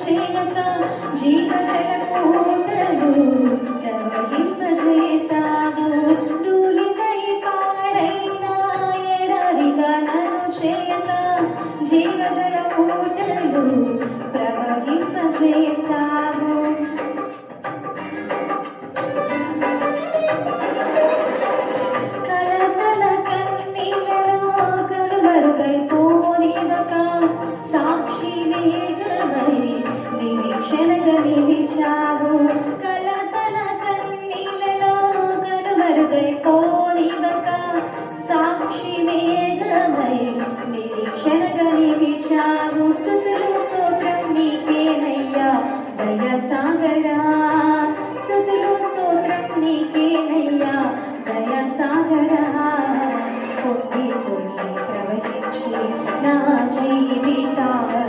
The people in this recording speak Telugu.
చేయక జీవజలమూటలు ప్రవహింపజేశావు. ధూళిపై పాడైన ఎడారిగా నన్ను చేయక జీవజలమూటలు ప్రవహింపజేశావు. కలతల కన్నీలలో కనుమరుగైపోనివక సాక్షి వేగమై నిరీక్షణగా నిలిచావు. కలతల కన్నీలలో కనుమరుగైపోనివక సాక్షి వేగమై నిరీక్షణగా నిలిచావు. స్తుతులు స్తోత్రం నీకేనయ్యా దయాసాగరా, స్తుతులు స్తోత్రం నీకేనయ్యా దయాసాగరా. పొంగి పొంగి ప్రవహించి నా జీవితాన్ని